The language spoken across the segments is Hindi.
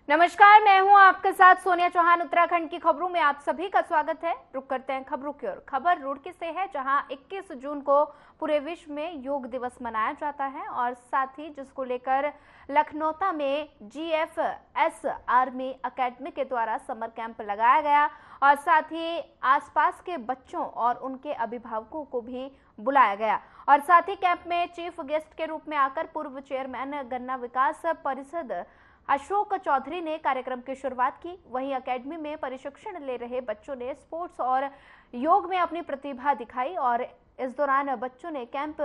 नमस्कार, मैं हूं आपके साथ सोनिया चौहान। उत्तराखंड की खबरों में आप सभी का स्वागत है। रुक करते हैं खबरों की ओर। खबर रुड़की से है, जहां 21 जून को पूरे विश्व में योग दिवस मनाया जाता है और साथ ही जिसको लेकर लखनऊ में GFS आर्मी अकेडमी के द्वारा समर कैंप लगाया गया और साथ ही आसपास के बच्चों और उनके अभिभावकों को भी बुलाया गया और साथ ही कैंप में चीफ गेस्ट के रूप में आकर पूर्व चेयरमैन गन्ना विकास परिषद अशोक चौधरी ने कार्यक्रम की शुरुआत की। वहीं एकेडमी में प्रशिक्षण ले रहे बच्चों ने स्पोर्ट्स और योग में अपनी प्रतिभा दिखाई और इस दौरान बच्चों ने कैंप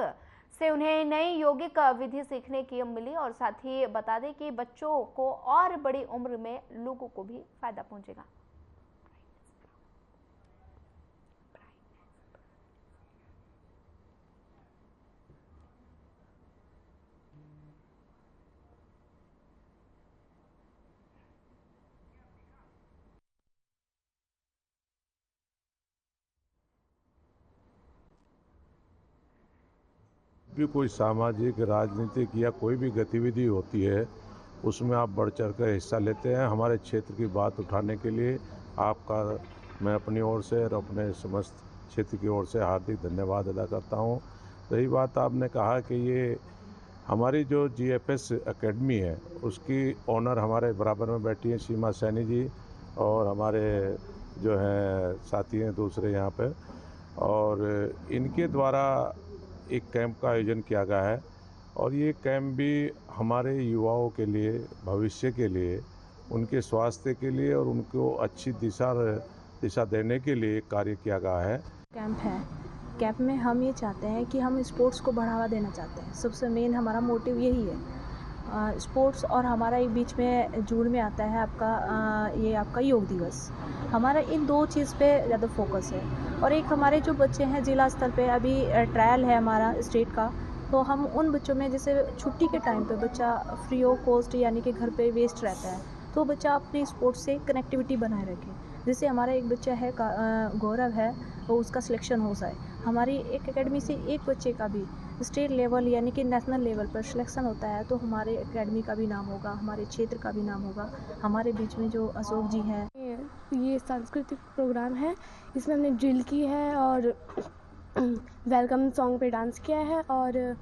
से उन्हें नई यौगिक विधि सीखने की मिली और साथ ही बता दें कि बच्चों को और बड़ी उम्र में लोगों को भी फायदा पहुंचेगा। भी कोई सामाजिक, राजनीतिक या कोई भी गतिविधि होती है उसमें आप बढ़ चढ़ कर हिस्सा लेते हैं। हमारे क्षेत्र की बात उठाने के लिए आपका मैं अपनी ओर से और अपने समस्त क्षेत्र की ओर से हार्दिक धन्यवाद अदा करता हूं। रही बात आपने कहा कि ये हमारी जो GFS एकेडमी है उसकी ओनर हमारे बराबर में बैठी हैं सीमा सैनी जी और हमारे जो हैं साथी हैं दूसरे यहाँ पे, और इनके द्वारा एक कैंप का आयोजन किया गया है और ये कैंप भी हमारे युवाओं के लिए, भविष्य के लिए, उनके स्वास्थ्य के लिए और उनको अच्छी दिशा देने के लिए कार्य किया गया है। कैंप में हम ये चाहते हैं कि हम स्पोर्ट्स को बढ़ावा देना चाहते हैं। सबसे मेन हमारा मोटिव यही है। स्पोर्ट्स और हमारा एक बीच में जुड़ में आता है आपका योग दिवस। हमारा इन दो चीज़ पे ज़्यादा फोकस है और एक हमारे जो बच्चे हैं जिला स्तर पे अभी ट्रायल है हमारा स्टेट का, तो हम उन बच्चों में जैसे छुट्टी के टाइम पे बच्चा फ्री ऑफ कॉस्ट यानी कि घर पे वेस्ट रहता है, तो बच्चा अपने स्पोर्ट्स से कनेक्टिविटी बनाए रखे। जैसे हमारा एक बच्चा है गौरव है, तो उसका सिलेक्शन हो जाए। हमारी एक एकेडमी से एक बच्चे का भी स्टेट लेवल यानी कि नेशनल लेवल पर सिलेक्शन होता है, तो हमारे एकेडमी का भी नाम होगा, हमारे क्षेत्र का भी नाम होगा। हमारे बीच में जो अशोक जी हैं, ये सांस्कृतिक प्रोग्राम है, इसमें हमने ड्रिल की है और वेलकम सॉन्ग पे डांस किया है और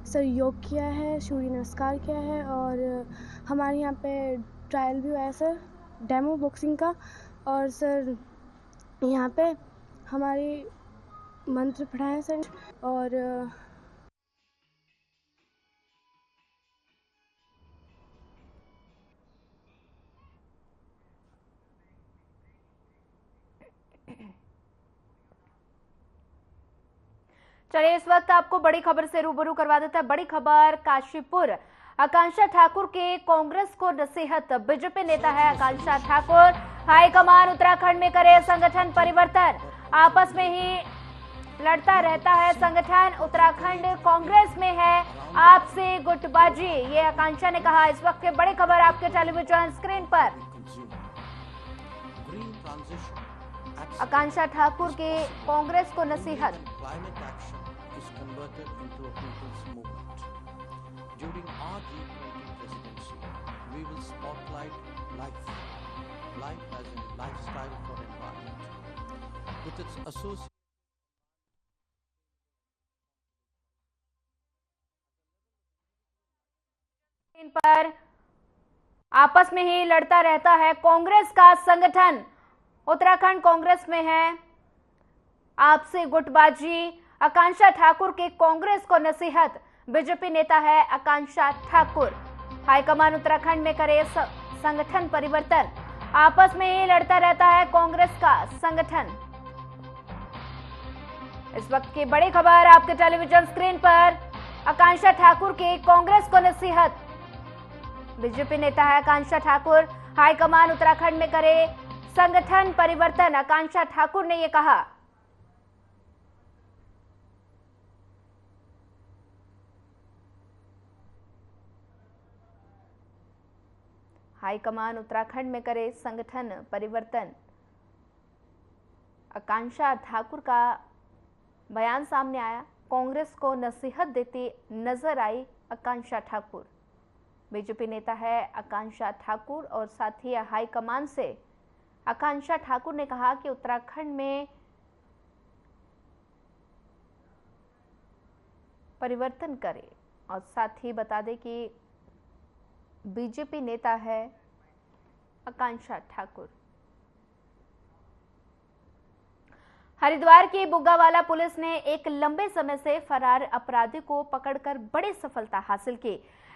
सर योग किया है, सूर्य नमस्कार किया है और हमारे यहाँ पे ट्रायल भी हुआ है सर, डेमो बॉक्सिंग का। और सर यहाँ पे हमारी मंत्र पढ़ाए सर और चलिए इस वक्त आपको बड़ी खबर से रूबरू करवा देता है। बड़ी खबर काशीपुर। आकांक्षा ठाकुर के कांग्रेस को नसीहत। बीजेपी नेता है आकांक्षा ठाकुर। हाईकमान उत्तराखंड में करे संगठन परिवर्तन। आपस में ही लड़ता रहता है संगठन। उत्तराखंड कांग्रेस में है आपसे गुटबाजी, ये आकांक्षा ने कहा। इस वक्त की बड़ी खबर आपके टेलीविजन स्क्रीन पर। आकांक्षा ठाकुर के कांग्रेस को नसीहत। converted into a people's movement. During our G20 presidency, we will spotlight life as a lifestyle for environment. With its association पर आपस में ही लड़ता रहता है कांग्रेस का संगठन। उत्तराखंड कांग्रेस में है आपसे गुटबाजी। आकांक्षा ठाकुर के कांग्रेस को नसीहत। बीजेपी नेता है आकांक्षा ठाकुर। हाईकमान उत्तराखंड में करे संगठन परिवर्तन। आपस में ही लड़ता रहता है कांग्रेस का संगठन। इस वक्त की बड़ी खबर आपके टेलीविजन स्क्रीन पर। आकांक्षा ठाकुर के कांग्रेस को नसीहत। बीजेपी नेता है आकांक्षा ठाकुर। हाईकमान उत्तराखंड में करे संगठन परिवर्तन। आकांक्षा ठाकुर ने यह कहा। हाईकमान उत्तराखंड में करे संगठन परिवर्तन। आकांक्षा ठाकुर का बयान सामने आया। कांग्रेस को नसीहत देती नजर आई आकांक्षा ठाकुर। बीजेपी नेता है आकांक्षा ठाकुर और साथ ही हाईकमान से आकांक्षा ठाकुर ने कहा कि उत्तराखंड में परिवर्तन करें और साथ ही बता दें कि बीजेपी नेता है आकांक्षा ठाकुर। हरिद्वार की बुग्गावाला पुलिस ने एक लंबे समय से फरार अपराधी को पकड़कर बड़ी सफलता हासिल की।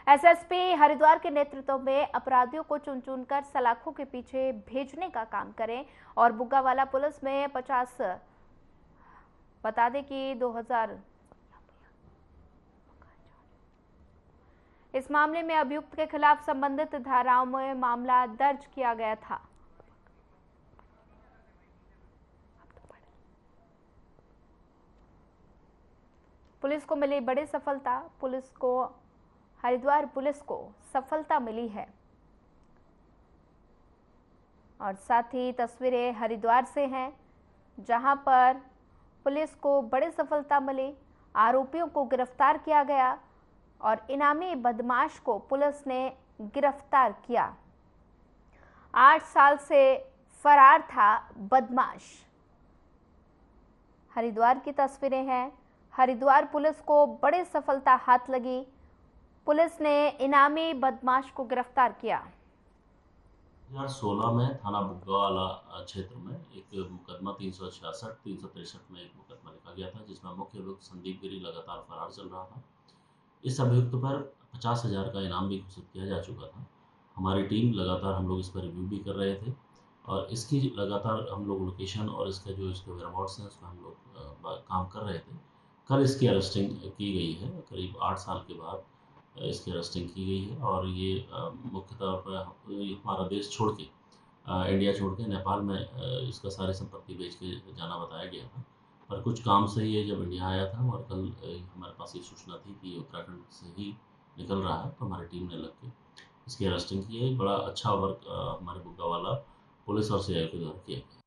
एसएसपी हरिद्वार के नेतृत्व में अपराधियों को चुन चुनकर सलाखों के पीछे भेजने का काम करें और बुग्गावाला पुलिस में 50 बता दें कि 2000 इस मामले में अभियुक्त के खिलाफ संबंधित धाराओं में मामला दर्ज किया गया था। पुलिस को मिली बड़ी सफलता। हरिद्वार पुलिस को सफलता मिली है और साथ ही तस्वीरें हरिद्वार से हैं जहां पर पुलिस को बड़ी सफलता मिली, आरोपियों को गिरफ्तार किया गया और इनामी बदमाश को पुलिस ने गिरफ्तार किया। 8 साल से फरार था बदमाश। हरिद्वार की तस्वीरें हैं। हरिद्वार पुलिस को बड़ी सफलता हाथ लगी। पुलिस ने इनामी बदमाश को गिरफ्तार किया। 2016 में थाना बुग्गावाला क्षेत्र में एक मुकदमा 366, 363 में एक मुकदमा लिखा गया था जिसमें मुख्य अभियुक्त संदीप गिरी लगातार फरार चल रहा था। इस अभियुक्त पर 50,000 का इनाम भी घोषित किया जा चुका था। हमारी टीम लगातार हम लोग इस पर रिव्यू भी कर रहे थे और इसकी लगातार हम लोग लोकेशन और इसके वेयरहाउस हैं उसका हम लोग काम कर रहे थे। कल इसकी अरेस्टिंग की गई है। करीब 8 साल के बाद इसकी अरेस्टिंग की गई है और ये मुख्य तौर पर हमारा देश छोड़ के इंडिया छोड़ के नेपाल में इसका सारी संपत्ति बेच के जाना बताया गया था। पर कुछ काम से ये जब इंडिया आया था और कल हमारे पास ये सूचना थी कि ये उत्तराखंड से ही निकल रहा है तो हमारी टीम ने लग के इसकी अरेस्टिंग की है। बड़ा अच्छा वर्क हमारे बुग्गावाला पुलिस और सीआई के द्वारा किया गया।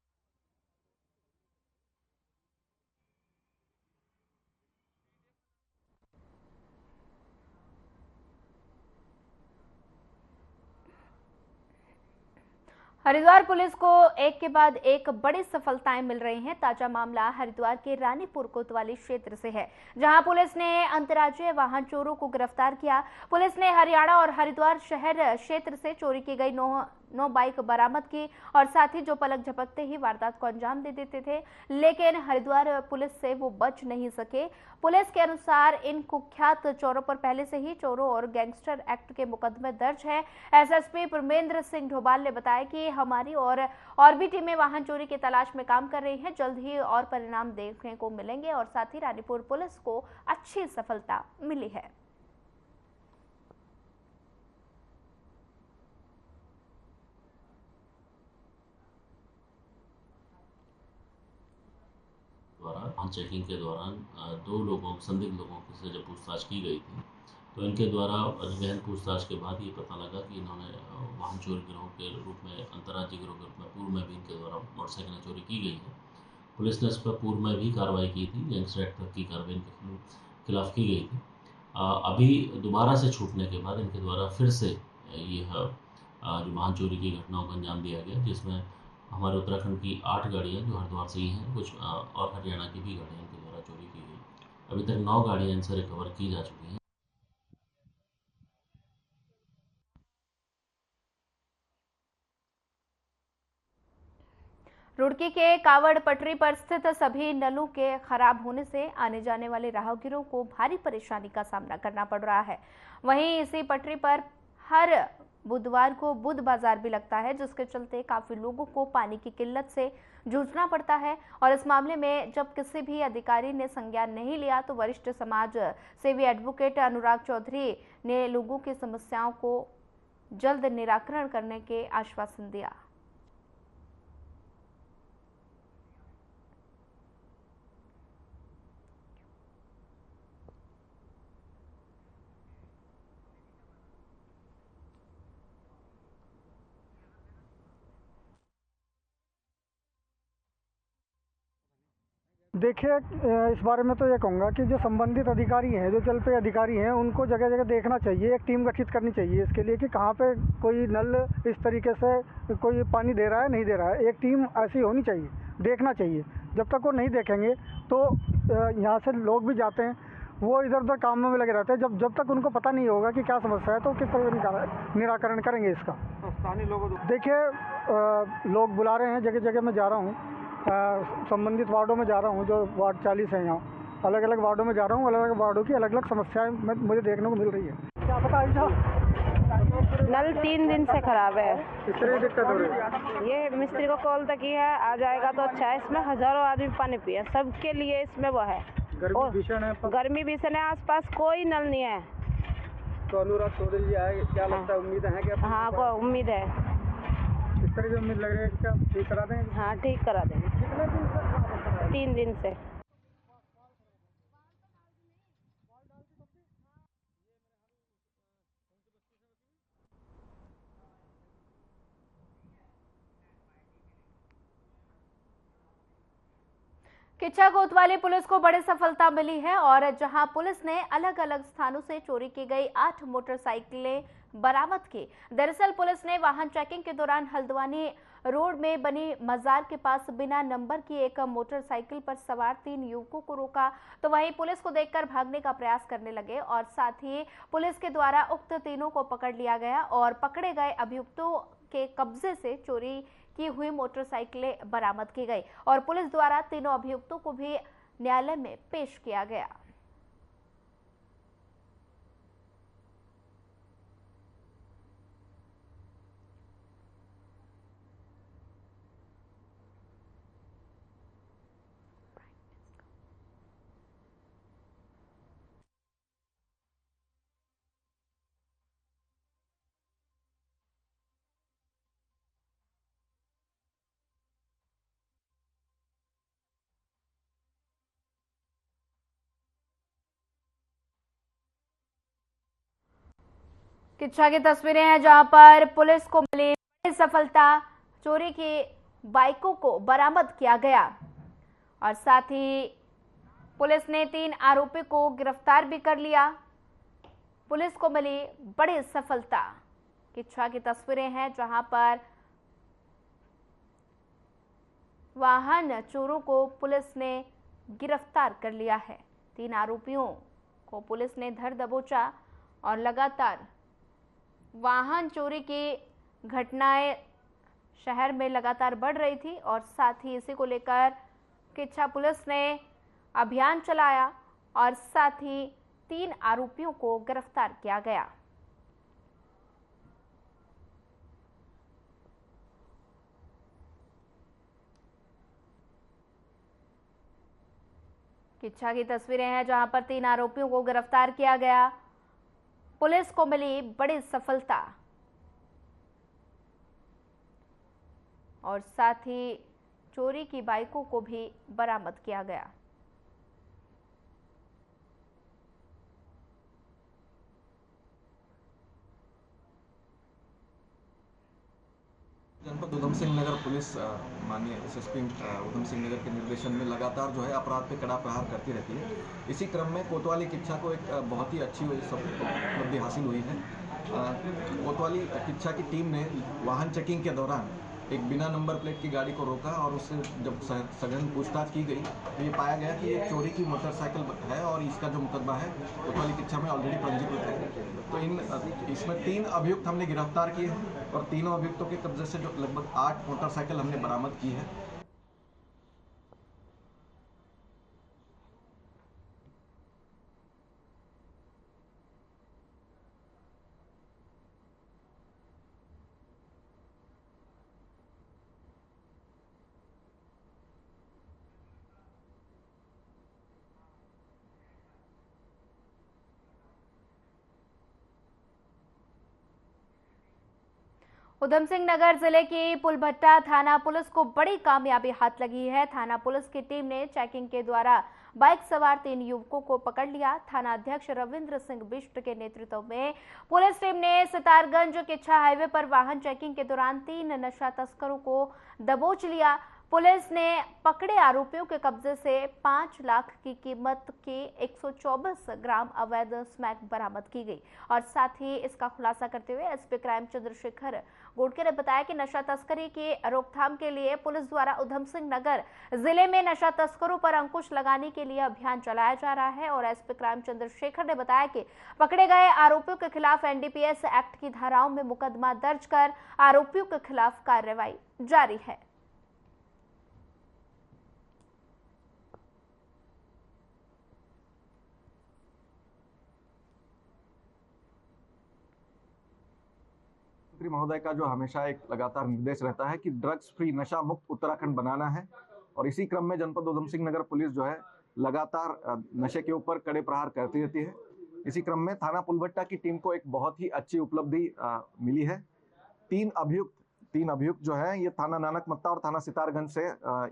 हरिद्वार पुलिस को एक के बाद एक बड़ी सफलताएं मिल रही हैं। ताजा मामला हरिद्वार के रानीपुर कोतवाली क्षेत्र से है, जहां पुलिस ने अंतर्राज्यीय वाहन चोरों को गिरफ्तार किया। पुलिस ने हरियाणा और हरिद्वार शहर क्षेत्र से चोरी की गई 9 बाइक बरामद की और साथ ही जो पलक झपकते ही वारदात को अंजाम दे देते थे, लेकिन हरिद्वार पुलिस से वो बच नहीं सके। पुलिस के अनुसार इन कुख्यात चोरों पर पहले से ही चोरों और गैंगस्टर एक्ट के मुकदमे दर्ज है। एसएसपी परमेंद्र सिंह ढोबाल ने बताया कि हमारी और भी टीमें वाहन चोरी की तलाश में काम कर रही हैं। जल्द ही और परिणाम देखने को मिलेंगे और साथ ही रानीपुर पुलिस को अच्छी सफलता मिली है। वाहन चेकिंग के दौरान 2 संदिग्ध लोगों से जब पूछताछ की गई थी तो इनके द्वारा गहन पूछताछ के बाद ये पता लगा कि इन्होंने वाहन चोरी गिरोह के रूप में अंतर्राज्यीय गिरोह के रूप में पूर्व में भी इनके द्वारा मोटरसाइकिलें चोरी की गई है। पुलिस ने इस पर पूर्व में भी कार्रवाई की थी, गैंगस्टर एक्ट की कार्रवाई इनके खिलाफ की गई थी। अभी दोबारा से छूटने के बाद इनके द्वारा फिर से यह जो वाहन चोरी की घटनाओं को अंजाम दिया गया, जिसमें हमारे उत्तराखंड की 8 गाड़ियाँ जो हरिद्वार से ही हैं, कुछ और हरियाणा की भी गाड़ियाँ इनके द्वारा चोरी की गई। अभी तक 9 गाड़ियाँ इनसे रिकवर की जा चुकी हैं। रुड़की के कावड़ पटरी पर स्थित सभी नलों के खराब होने से आने जाने वाले राहगीरों को भारी परेशानी का सामना करना पड़ रहा है। वहीं इसी पटरी पर हर बुधवार को बुध बाजार भी लगता है, जिसके चलते काफी लोगों को पानी की किल्लत से जूझना पड़ता है। और इस मामले में जब किसी भी अधिकारी ने संज्ञान नहीं लिया तो वरिष्ठ समाज सेवी एडवोकेट अनुराग चौधरी ने लोगों की समस्याओं को जल्द निराकरण करने के आश्वासन दिया। देखिए, इस बारे में तो ये कहूँगा कि जो संबंधित अधिकारी हैं, जो चल पे अधिकारी हैं, उनको जगह जगह देखना चाहिए, एक टीम गठित करनी चाहिए इसके लिए कि कहाँ पे कोई नल इस तरीके से कोई पानी दे रहा है, नहीं दे रहा है। एक टीम ऐसी होनी चाहिए, देखना चाहिए। जब तक वो नहीं देखेंगे तो यहाँ से लोग भी जाते हैं, वो इधर उधर कामों में लगे रहते हैं। जब तक उनको पता नहीं होगा कि क्या समस्या है तो किस तरह का निराकरण करेंगे इसका। स्थानीय लोग देखिए, लोग बुला रहे हैं, जगह जगह मैं जा रहा हूँ, संबंधित वार्डों में जा रहा हूँ, जो वार्ड 40 है यहाँ, अलग अलग वार्डों में जा रहा हूँ। अलग अलग वार्डों की अलग अलग समस्याएं मुझे देखने को मिल रही है। क्या पता ऐसा नल 3 दिन से खराब है। किस तरह की दिक्कत हो रही है? ये मिस्त्री को कॉल तक की है, आ जाएगा तो अच्छा है। इसमें हजारों आदमी पानी पिए, सबके लिए इसमें वो है। गर्मी भीषण है, गर्मी भीषण है, आसपास कोई नल नहीं है। तो अनुराग चौधरी जी आए, क्या लगता है, उम्मीद है क्या? हाँ, को उम्मीद है। इस तरह की उम्मीद लग रही है, क्या ठीक करा देंगे? हाँ, ठीक करा देंगे। कितने दिन से? 3 दिन से। किच्छा कोतवाली पुलिस को बड़ी सफलता मिली है और जहां पुलिस ने अलग अलग स्थानों से चोरी की गई 8 मोटरसाइकिलें बरामद की। दरअसल पुलिस ने वाहन चेकिंग के दौरान हल्द्वानी रोड में बनी मजार के पास बिना नंबर की एक मोटरसाइकिल पर सवार 3 युवकों को रोका, तो वहीं पुलिस को देखकर भागने का प्रयास करने लगे और साथ ही पुलिस के द्वारा उक्त तीनों को पकड़ लिया गया और पकड़े गए अभियुक्तों के कब्जे से चोरी की हुई मोटरसाइकिलें बरामद की गई और पुलिस द्वारा तीनों अभियुक्तों को भी न्यायालय में पेश किया गया। किच्छा की तस्वीरें हैं जहां पर पुलिस को मिली बड़ी सफलता, चोरी की बाइकों को बरामद किया गया और साथ ही पुलिस ने 3 आरोपी को गिरफ्तार भी कर लिया। पुलिस को मिली बड़ी सफलता। किच्छा की तस्वीरें हैं जहां पर वाहन चोरों को पुलिस ने गिरफ्तार कर लिया है। 3 आरोपियों को पुलिस ने धर दबोचा और लगातार वाहन चोरी की घटनाएं शहर में लगातार बढ़ रही थी और साथ ही इसी को लेकर किच्छा पुलिस ने अभियान चलाया और साथ ही 3 आरोपियों को गिरफ्तार किया गया। किच्छा की तस्वीरें हैं जहां पर 3 आरोपियों को गिरफ्तार किया गया। पुलिस को मिली बड़ी सफलता और साथ ही चोरी की बाइकों को भी बरामद किया गया। जनपद उधम सिंह नगर पुलिस माननीय एसएसपी उधम सिंह नगर के निर्देशन में लगातार जो है अपराध पे कड़ा प्रहार करती रहती है। इसी क्रम में कोतवाली किच्छा को एक बहुत ही अच्छी उपलब्धि हासिल हुई है। कोतवाली किच्छा की टीम ने वाहन चेकिंग के दौरान एक बिना नंबर प्लेट की गाड़ी को रोका और उससे जब सघन पूछताछ की गई तो ये पाया गया कि ये चोरी की मोटरसाइकिल है और इसका जो मुकदमा है कोतवाली किच्छा में ऑलरेडी पंजीकृत है। तो इसमें 3 अभियुक्त हमने गिरफ्तार किए हैं और तीनों अभियुक्तों के कब्जे से जो लगभग 8 मोटरसाइकिल हमने बरामद की है। उधम सिंह नगर जिले की पुलभट्टा थाना पुलिस को बड़ी कामयाबी हाथ लगी है। थाना पुलिस की टीम ने चेकिंग के द्वारा बाइक सवार 3 युवकों को पकड़ लिया। थाना अध्यक्ष रविंद्र सिंह बिष्ट के नेतृत्व में पुलिस टीम ने सितारगंज किच्छा हाईवे पर वाहन चेकिंग के दौरान 3 नशा तस्करों को दबोच लिया। पुलिस ने पकड़े आरोपियों के कब्जे से 5 लाख की कीमत की 124 ग्राम अवैध स्मैक बरामद की गई और साथ ही इसका खुलासा करते हुए एसपी क्राइम चंद्रशेखर गोडके ने बताया कि नशा तस्करी की रोकथाम के लिए पुलिस द्वारा उधम सिंह नगर जिले में नशा तस्करों पर अंकुश लगाने के लिए अभियान चलाया जा रहा है। और एसपी क्राइम चंद्रशेखर ने बताया कि पकड़े गए आरोपियों के खिलाफ एनडीपीएस एक्ट की धाराओं में मुकदमा दर्ज कर आरोपियों के खिलाफ कार्रवाई जारी है। मंत्री महोदय का जो हमेशा एक लगातार निर्देश रहता है कि ड्रग्स फ्री नशा मुक्त उत्तराखंड बनाना है, और इसी क्रम में जनपद उधम सिंह नगर पुलिस जो है लगातार नशे के ऊपर कड़े प्रहार करती रहती है। इसी क्रम में थाना पुलभट्टा की टीम को एक बहुत ही अच्छी उपलब्धि मिली है। तीन अभियुक्त जो है ये थाना नानकमत्ता और थाना सितारगंज से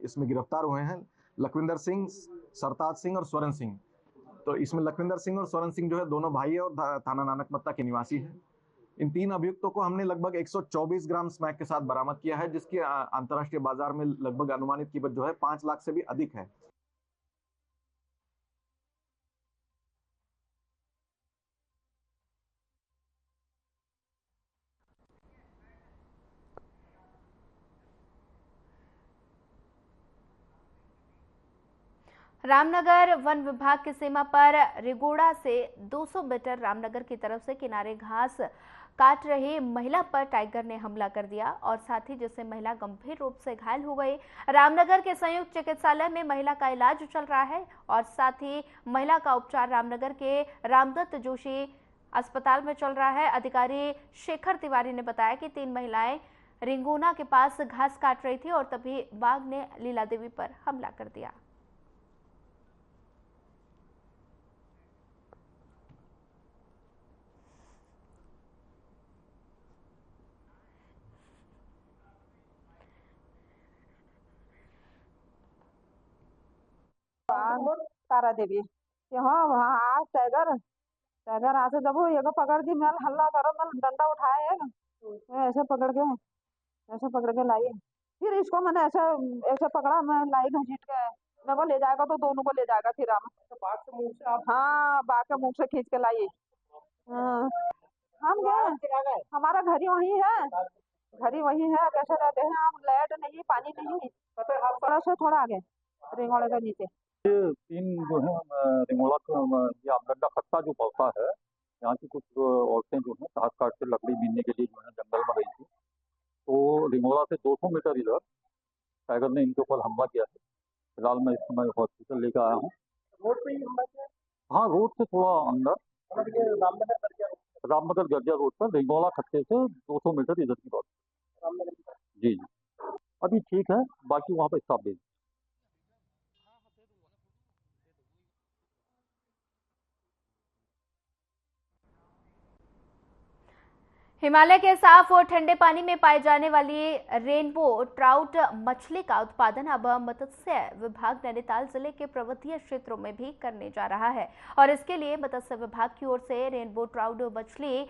इसमें गिरफ्तार हुए हैं। लखविंदर सिंह, सरताज सिंह और स्वरण सिंह। तो इसमें लखविंदर सिंह और स्वरण सिंह जो है दोनों भाई है और थाना नानकमत्ता के निवासी हैं। इन तीन अभियुक्तों को हमने लगभग 124 ग्राम स्मैक के साथ बरामद किया है, जिसकी अंतर्राष्ट्रीय बाजार में लगभग अनुमानित कीमत जो है 5 लाख से भी अधिक है। रामनगर वन विभाग की सीमा पर रिगोड़ा से 200 मीटर रामनगर की तरफ से किनारे घास काट रही महिला पर टाइगर ने हमला कर दिया और साथ ही जिससे महिला गंभीर रूप से घायल हो गई। रामनगर के संयुक्त चिकित्सालय में महिला का इलाज चल रहा है और साथ ही महिला का उपचार रामनगर के रामदत्त जोशी अस्पताल में चल रहा है। अधिकारी शेखर तिवारी ने बताया कि 3 महिलाएं रिंगोना के पास घास काट रही थी और तभी बाघ ने लीला देवी पर हमला कर दिया। तारा देवी कि हाँ वहाँ आ टाइगर हाथ से जब ये पकड़ दी, मैं हल्ला करो, मैं डंडा उठाए है मैं ऐसे पकड़ के लाई। फिर इसको मैंने ऐसे पकड़ा, मैं लाई घसीट के मेरे को ले जाएगा तो दोनों को ले जाएगा। फिर हाँ बाघ के मुंह से खींच के लाई। हाँ, हम गए, हमारा घर ही वही है, कैसे रहते हैं हम, लाइट नहीं पानी नहीं, थोड़ा आगे रिंगोड़े के नीचे। 3 जो है रिंगोड़ा ये आमगड्डा खत्ता जो पड़ता है, यहाँ की कुछ औरतें जो है घास काट के लकड़ी बीनने के लिए जो है जंगल में गई थी। तो रिंगोड़ा से 200 मीटर इधर टाइगर ने इनके ऊपर हमला किया है। फिलहाल मैं इस समय हॉस्पिटल लेकर आया हूँ। रोड पे ही हमला किया? हाँ, रोड से थोड़ा अंदर रामनगर गर्जिया रोड पर रिंगोड़ा खत्ते से 200 मीटर इधर की बात। जी अभी ठीक है, बाकी वहाँ पर स्टाफ भेज। हिमालय के साफ और ठंडे पानी में पाए जाने वाली रेनबो ट्राउट मछली का उत्पादन अब मत्स्य विभाग नैनीताल जिले के पर्वतीय क्षेत्रों में भी करने जा रहा है और इसके लिए मत्स्य विभाग की ओर से रेनबो ट्राउट मछली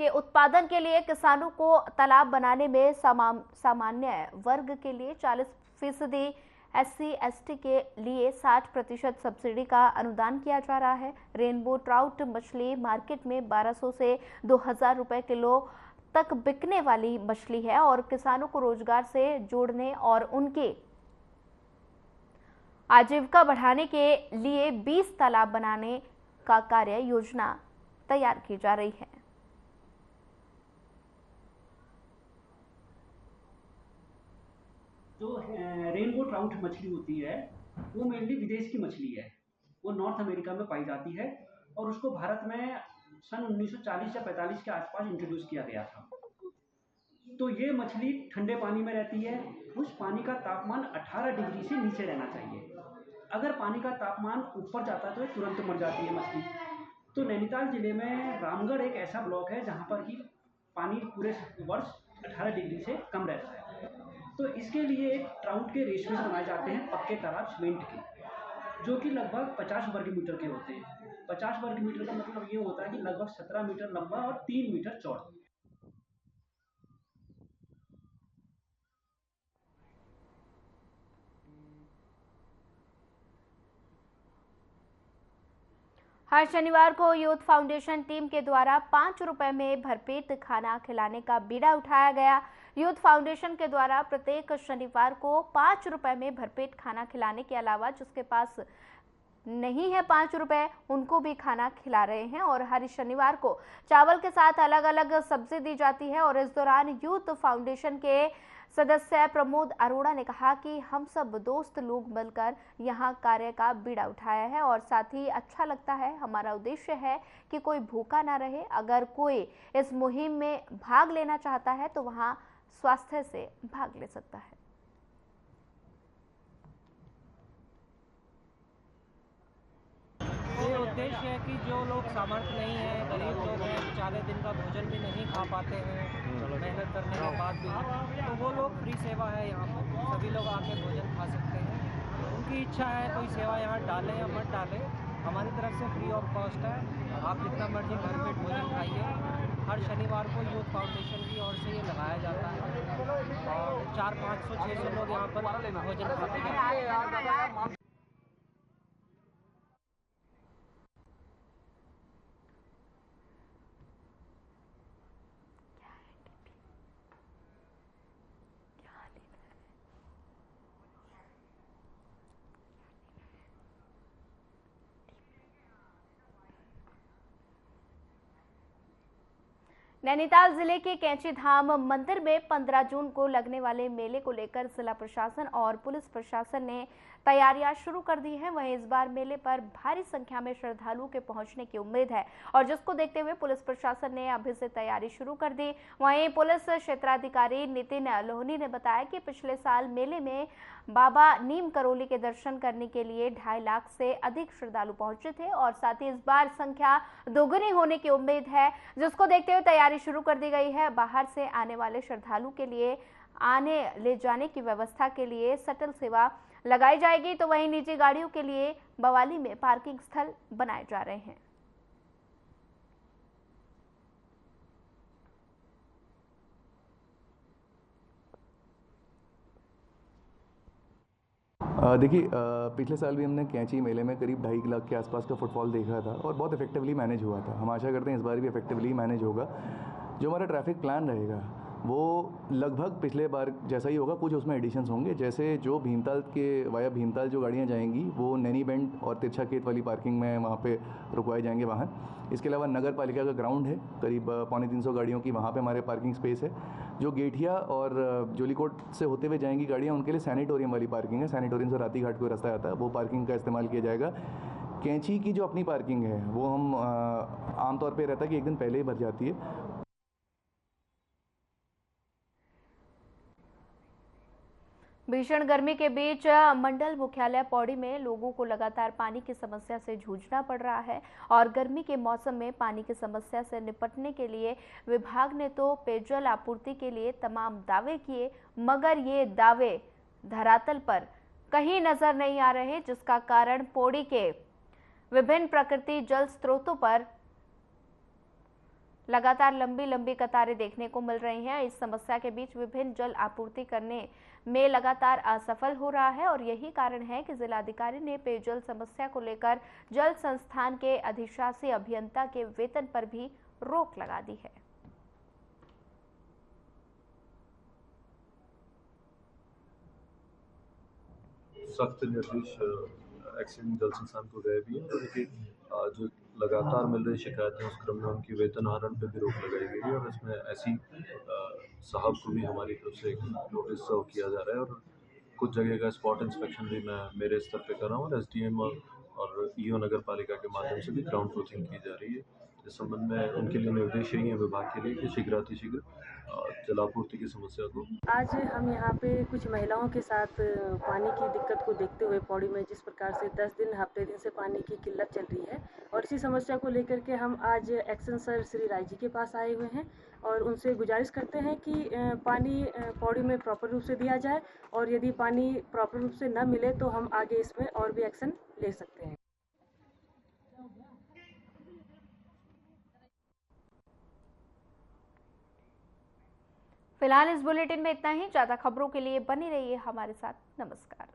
के उत्पादन के लिए किसानों को तालाब बनाने में सामान्य वर्ग के लिए 40% SC/ST के लिए 60% सब्सिडी का अनुदान किया जा रहा है। रेनबो ट्राउट मछली मार्केट में 1200 से 2000 रुपए किलो तक बिकने वाली मछली है और किसानों को रोजगार से जोड़ने और उनके आजीविका बढ़ाने के लिए 20 तालाब बनाने का कार्य योजना तैयार की जा रही है। जो रेनबो ट्राउट मछली होती है वो मेनली विदेश की मछली है, वो नॉर्थ अमेरिका में पाई जाती है और उसको भारत में सन 1940 या 45 के आसपास इंट्रोड्यूस किया गया था। तो ये मछली ठंडे पानी में रहती है, उस पानी का तापमान 18 डिग्री से नीचे रहना चाहिए। अगर पानी का तापमान ऊपर जाता है तो तुरंत मर जाती है मछली। तो नैनीताल जिले में रामगढ़ एक ऐसा ब्लॉक है जहाँ पर कि पानी पूरे वर्ष 18 डिग्री से कम रहता है। तो इसके लिए एक ट्राउट के रेशमेस बनाए जाते हैं पक्के तालाब सीमेंट के, जो कि लगभग 50 वर्ग मीटर के होते हैं। 50 वर्ग मीटर का मतलब ये होता है कि लगभग 17 मीटर लंबा और 3 मीटर चौड़ा। हर शनिवार को यूथ फाउंडेशन टीम के द्वारा 5 रुपए में भरपेट खाना खिलाने का बीड़ा उठाया गया। यूथ फाउंडेशन के द्वारा प्रत्येक शनिवार को 5 रुपए में भरपेट खाना खिलाने के अलावा जिसके पास नहीं है 5 रुपए उनको भी खाना खिला रहे हैं और हर शनिवार को चावल के साथ अलग अलग सब्जी दी जाती है। और इस दौरान यूथ फाउंडेशन के सदस्य प्रमोद अरोड़ा ने कहा कि हम सब दोस्त लोग मिलकर यहां कार्य का बीड़ा उठाया है और साथ ही अच्छा लगता है। हमारा उद्देश्य है कि कोई भूखा ना रहे। अगर कोई इस मुहिम में भाग लेना चाहता है तो वहां स्वास्थ्य से भाग ले सकता है। ये उद्देश्य है कि जो लोग सामर्थ्य नहीं है, गरीब लोग हैं, बेचारे दिन का भोजन भी नहीं खा पाते हैं मेहनत करने के बाद भी, तो वो लोग फ्री सेवा है यहाँ पर, सभी लोग आके भोजन खा सकते हैं। उनकी इच्छा है कोई सेवा यहाँ डालें या मत डालें, हमारी तरफ से फ्री ऑफ कॉस्ट है। आप जितना मर्जी भरपेट भोजन खाइए। हर शनिवार को यूथ फाउंडेशन की ओर से ये लगाया जाता है और 400-500-600 लोग यहाँ पर भोजन खाते हैं। नैनीताल जिले के कैंची धाम मंदिर में 15 जून को लगने वाले मेले को लेकर जिला प्रशासन और पुलिस प्रशासन ने तैयारियां शुरू कर दी हैं। वहीं इस बार मेले पर भारी संख्या में श्रद्धालुओं के पहुंचने की उम्मीद है और जिसको देखते हुए पुलिस प्रशासन ने अभी से तैयारी शुरू कर दी। वहीं पुलिस क्षेत्राधिकारी नितिन लोहनी ने बताया कि पिछले साल मेले में बाबा नीम करोली के दर्शन करने के लिए 2.5 लाख से अधिक श्रद्धालु पहुंचे थे और साथ ही इस बार संख्या दोगुनी होने की उम्मीद है, जिसको देखते हुए तैयारी शुरू कर दी गई है। बाहर से आने वाले श्रद्धालु के लिए आने ले जाने की व्यवस्था के लिए शटल सेवा लगाई जाएगी, तो वहीं निजी गाड़ियों के लिए बवाली में पार्किंग स्थल बनाए जा रहे हैं। देखिए, पिछले साल भी हमने कैंची मेले में करीब 2.5 लाख के आसपास का फुटफॉल देखा था और बहुत इफेक्टिवली मैनेज हुआ था। हम आशा करते हैं इस बार भी इफेक्टिवली मैनेज होगा। जो हमारा ट्रैफिक प्लान रहेगा वो लगभग पिछले बार जैसा ही होगा, कुछ उसमें एडिशंस होंगे। जैसे जो भीमताल के वाया भीमताल जो गाड़ियाँ जाएंगी वो नैनी बेंड और तिरछा खेत वाली पार्किंग में वहाँ पे रुकवाए जाएंगे वाहन। इसके अलावा नगर पालिका का ग्राउंड है, करीब 250 गाड़ियों की वहाँ पे हमारे पार्किंग स्पेस है। जो गेठिया और जोलीकोट से होते हुए जाएंगी गाड़ियाँ, उनके लिए सैनिटोरियम वाली पार्किंग है। सैनिटोरियम से राती घाट को रास्ता आता है, वो पार्किंग का इस्तेमाल किया जाएगा। कैंची की जो अपनी पार्किंग है वो हम आमतौर पर रहता है कि एक दिन पहले ही भर जाती है। भीषण गर्मी के बीच मंडल मुख्यालय पौड़ी में लोगों को लगातार पानी की समस्या से जूझना पड़ रहा है और गर्मी के मौसम में पानी की समस्या से निपटने के लिए विभाग ने तो पेयजल आपूर्ति के लिए तमाम दावे किए, मगर ये दावे धरातल पर कहीं नजर नहीं आ रहे, जिसका कारण पौड़ी के विभिन्न प्राकृतिक जल स्रोतों पर लगातार लंबी कतारें देखने को मिल रही हैं। इस समस्या के बीच विभिन्न जल आपूर्ति करने में लगातार असफल हो रहा है और यही कारण है कि जिलाधिकारी ने पेयजल समस्या को लेकर जल संस्थान के अधिशासी अभियंता के वेतन पर भी रोक लगा दी है। सख्त निर्देश एक्सीडेंट जल संस्थान को गए भी हैं और देखिए जो लगातार मिल रही शिकायतें उस क्रम में उनकी वेतन आहरण पर भी रोक लगाई गई है और इसमें ऐसी साहब को भी हमारी तरफ से नोटिस सर्व किया जा रहा है और कुछ जगह का स्पॉट इंस्पेक्शन भी मैं मेरे स्तर पे कर रहा हूँ और एसडीएम और ईओ नगर पालिका के माध्यम से भी ग्राउंड ट्रूथिंग की जा रही है। इस संबंध में उनके लिए निर्देश यही है विभाग के लिए कि शीघ्रातिशीघ्र जलापूर्ति की समस्या को। आज हम यहाँ पे कुछ महिलाओं के साथ पानी की दिक्कत को देखते हुए पौड़ी में जिस प्रकार से 10 दिन हफ्ते दिन से पानी की किल्लत चल रही है और इसी समस्या को लेकर के हम आज एक्शन सर श्री राय जी के पास आए हुए हैं और उनसे गुजारिश करते हैं कि पानी पौड़ी में प्रॉपर रूप से दिया जाए और यदि पानी प्रॉपर रूप से न मिले तो हम आगे इसमें और भी एक्शन ले सकते हैं। फिलहाल इस बुलेटिन में इतना ही। ज्यादा खबरों के लिए बनी रहिए हमारे साथ। नमस्कार।